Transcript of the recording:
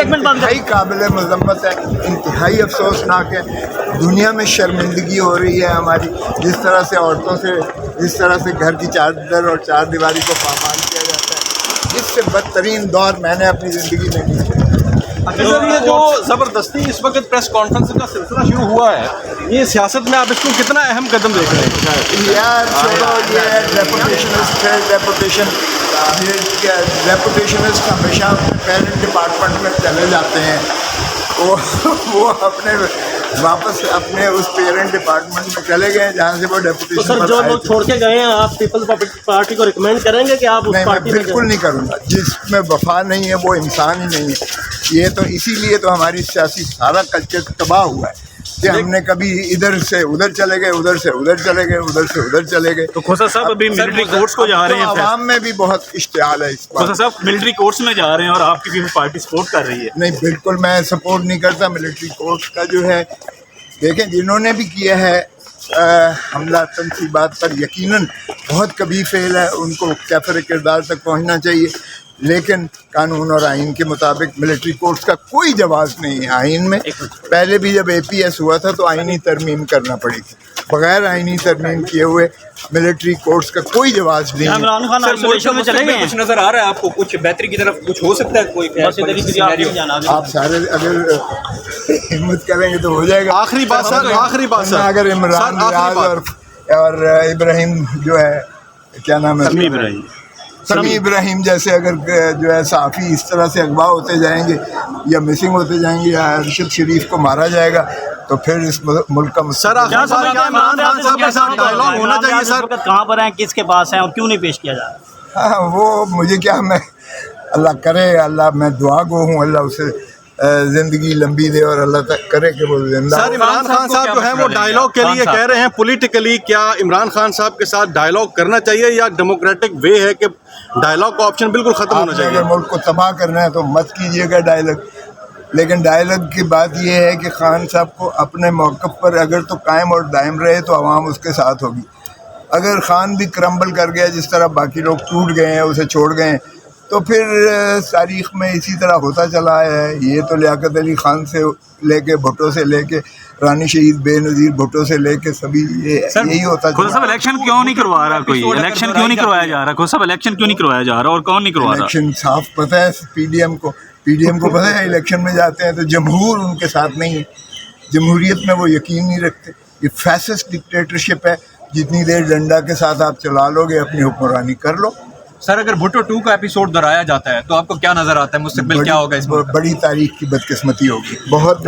انتہائی قابل مذمت ہے، انتہائی افسوسناک ہے۔ دنیا میں شرمندگی ہو رہی ہے ہماری، جس طرح سے عورتوں سے، جس طرح سے گھر کی چادر اور چار دیواری کو پامال کیا جاتا ہے، اس سے بدترین دور میں نے اپنی زندگی میں نہیں دیکھا۔ یہ جو زبردستی اس وقت پریس کانفرنس کا سلسلہ شروع ہوا ہے، یہ سیاست میں آپ اس کو کتنا اہم قدم دیکھ رہے ہیں؟ یار چھوڑو، یہ ریپوٹیشنسٹ ہے، ریپوٹیشنسٹ ہمیشہ پیرنٹ ڈپارٹمنٹ میں چلے جاتے ہیں، وہ اپنے واپس اپنے اس پیرنٹ ڈپارٹمنٹ میں چلے گئے جہاں سے وہ ڈیپوٹیشن۔ تو سر جو لوگ چھوڑ کے گئے ہیں، آپ پیپلز پارٹی کو ریکمینڈ کریں گے کہ آپ اس پارٹی میں؟ بالکل نہیں کروں گا، جس میں وفا نہیں ہے وہ انسان ہی نہیں ہے۔ یہ تو اسی لیے تو ہماری سیاسی سارا کلچر تباہ ہوا ہے کہ ہم نے کبھی ادھر سے ادھر چلے گئے، ادھر سے ادھر چلے گئے، ادھر سے ادھر چلے گئے۔ تو کھوسا صاحب ابھی ملٹری کورٹس کو جا رہے ہیں، عوام میں بھی بہت اشتعال ہے اس کھوسا بات۔ صاحب ملٹری کورٹس میں جا رہے ہیں اور آپ کی بھی پارٹی سپورٹ کر رہی ہے؟ نہیں، بالکل میں سپورٹ نہیں کرتا ملٹری کورٹس کا۔ جو ہے دیکھیں، جنہوں نے بھی کیا ہے حملہ تنصیبات پر، یقیناً بہت کبھی فعل ہے، ان کو کیفر کردار تک پہنچنا چاہیے، لیکن قانون اور آئین کے مطابق ملٹری کورٹس کا کوئی جواز نہیں ہے آئین میں۔ پہلے بھی جب APS ہوا تھا تو آئینی ترمیم کرنا پڑی تھی، بغیر آئینی ترمیم کیے ہوئے ملٹری کورٹس کا کوئی جواز نہیں ہے۔ عمران خان آئسولیشن میں چلے گئے ہیں، کچھ نظر آ رہا ہے آپ کو؟ کچھ بہتری کی طرف کچھ ہو سکتا ہے؟ کوئی آپ سارے اگر ہمت کریں گے تو ہو جائے گا۔ آخری بات سر، اگر عمران ریاض اور ابراہیم جو ہے، کیا نام ہے، سمیع ابراہیم جیسے اگر جو ہے صحافی اس طرح سے اغوا ہوتے جائیں گے یا مسنگ ہوتے جائیں گے یا ارشد شریف کو مارا جائے گا تو پھر اس ملک کا سر عمران خان صاحب کے ساتھ ڈائلاگ ہونا چاہیے سر؟ کہاں پر ہیں، کس کے پاس ہیں اور کیوں نہیں پیش کیا جا رہا؟ ہاں، وہ مجھے کیا، میں اللہ کرے، اللہ میں دعا گو ہوں، اللہ اسے زندگی لمبی دے اور اللہ تک کرے کہ وہ زندہ۔ سر عمران خان صاحب جو ہیں وہ ڈائلاگ کے لیے کہہ رہے ہیں، پولیٹیکلی کیا عمران خان صاحب کے ساتھ ڈائلاگ کرنا چاہیے یا ڈیموکریٹک وے ہے کہ ڈائلاگ کا آپشن بالکل ختم ہونا چاہیے؟ اگر ملک کو تباہ کرنا ہے تو مت کیجیے گا ڈائلاگ، لیکن ڈائلاگ کی بات یہ ہے کہ خان صاحب کو اپنے موقف پر اگر تو قائم اور دائم رہے تو عوام اس کے ساتھ ہوگی۔ اگر خان بھی کرمبل کر گیا جس طرح باقی لوگ ٹوٹ گئے ہیں، اسے چھوڑ گئے ہیں، تو پھر تاریخ میں اسی طرح ہوتا چلا ہے۔ یہ تو لیاقت علی خان سے لے کے بھٹو سے لے کے رانی شہید بے نظیر بھٹو سے لے کے سبھی یہی ہوتا کھوسا صاحب الیکشن کیوں نہیں کروا رہا؟ کوئی الیکشن کیوں نہیں کروایا جا رہا؟ کھوسا صاحب الیکشن کیوں نہیں کروایا جا رہا اور کون نہیں کروا رہا؟ الیکشن صاف پتہ ہے پی ڈی ایم کو پتہ ہے الیکشن میں جاتے ہیں تو جمہور ان کے ساتھ نہیں ہے، جمہوریت میں وہ یقین نہیں رکھتے۔ یہ فیسسٹ ڈکٹیٹرشپ ہے، جتنی دیر ڈنڈا کے ساتھ آپ چلا لو گے اپنی حکمرانی کر لو۔ سر اگر بھٹو 2 کا ایپیسوڈ دہرایا جاتا ہے تو آپ کو کیا نظر آتا ہے؟ مستقبل کیا ہوگا اس میں؟ بڑی تاریخ کی بدقسمتی ہوگی، بہت۔